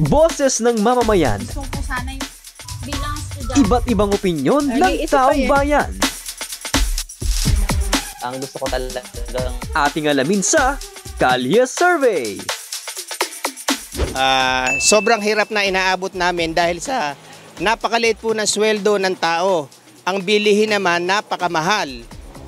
Boses ng mamamayan. Gusto ko sana yung bilang estudyante. Iba't ibang opinyon ng taong bayan. Ang gusto ko talagang Ating alamin sa Kalye Survey. Sobrang hirap na inaabot namin dahil sa napakaliit po ng sweldo ng tao. Ang bilihin naman napakamahal.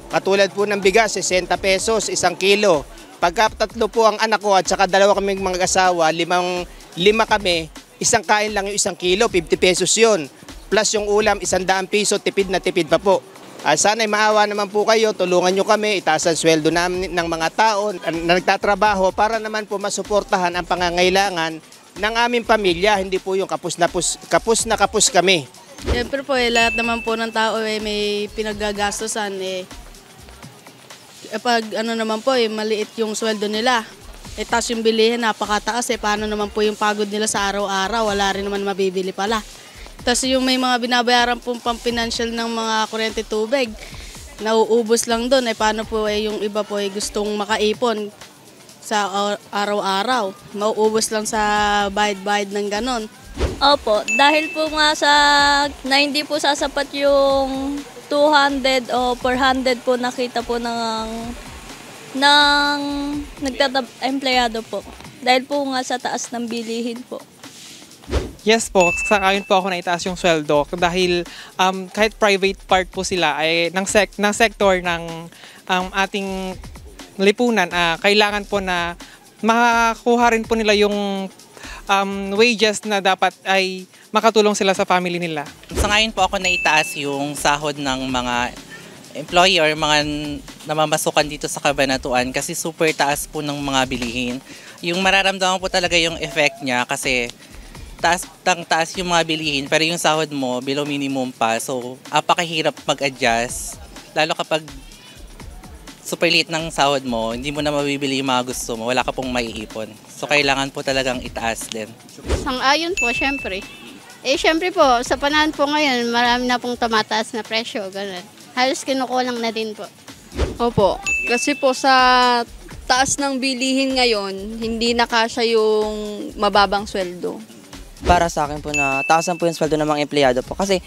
Katulad po ng bigas, 60 pesos, 1 kilo. Pagka 3 po ang anak ko at saka 2 kaming mga asawa, 5 kami, isang kain lang yung 1 kilo, 50 pesos yun. Plus yung ulam, 100 piso, tipid na tipid pa po. Sana'y maawa naman po kayo, tulungan nyo kami, itaas ang sweldo namin ng mga tao na nagtatrabaho para naman po masuportahan ang pangangailangan ng aming pamilya, hindi po yung kapos na kapos kami. Siyempre po, lahat naman po ng tao may pinaggagastosan. Pag ano naman po, maliit yung sweldo nila. Tapos yung bilihin, napakataas. Paano naman po yung pagod nila sa araw-araw? Wala rin naman mabibili pala. Tapos yung may mga binabayaran pong pang-financial ng mga kuryente tubig, nauubos lang doon. Paano po yung iba po gustong makaipon sa araw-araw? Mauubos lang sa bayad-bayad ng ganon. Opo, dahil po nga na hindi po sasapat yung 200 o 400 po nakita po ng empleyado po. Dahil po nga sa taas ng bilihin po. Yes po, sakayon po ako na itaas yung sweldo dahil kahit private part po sila ay ng sektor ng ating lipunan, kailangan po na makakuha rin po nila yung wages na dapat ay makatulong sila sa family nila. Sangayon po ako na itaas yung sahod ng mga employer, mga namamasukan dito sa Cabanatuan kasi super taas po ng mga bilihin. Yung mararamdaman po talaga yung effect niya kasi taas yung mga bilihin pero yung sahod mo below minimum pa. So, apakahirap mag-adjust. Lalo kapag super liit ng sahod mo, hindi mo na mabibili yung mga gusto mo, wala ka pong maiipon. So, kailangan po talagang itaas din. Sang-ayon po, syempre. Syempre po, sa panahon po ngayon, marami na pong tumataas na presyo, ganun. Halos kinukulang na din po. Opo, kasi po sa taas ng bilihin ngayon, hindi na kasya yung mababang sweldo. Para sa akin po na taasan po yung sweldo ng mga empleyado po kasi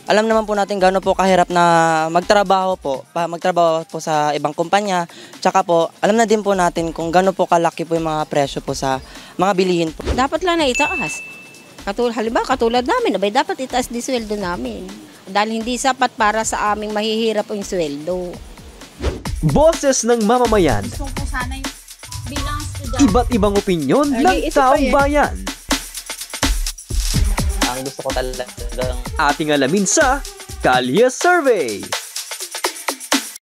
alam naman po natin gaano po kahirap na magtrabaho po sa ibang kumpanya. Tsaka po, alam na din po natin kung gaano po kalaki po yung mga presyo po sa mga bilihin po. Dapat lang na itaas. Halimbawa, katulad namin, dapat itaas di sweldo namin. Dahil hindi sapat para sa aming mahihirap yung sweldo. Boses ng mamamayan. Gusto ko sana yung bilang estudyante. Iba't ibang opinyon ng taong bayan. ang gusto ko talagang Ating alamin sa Kalye Survey.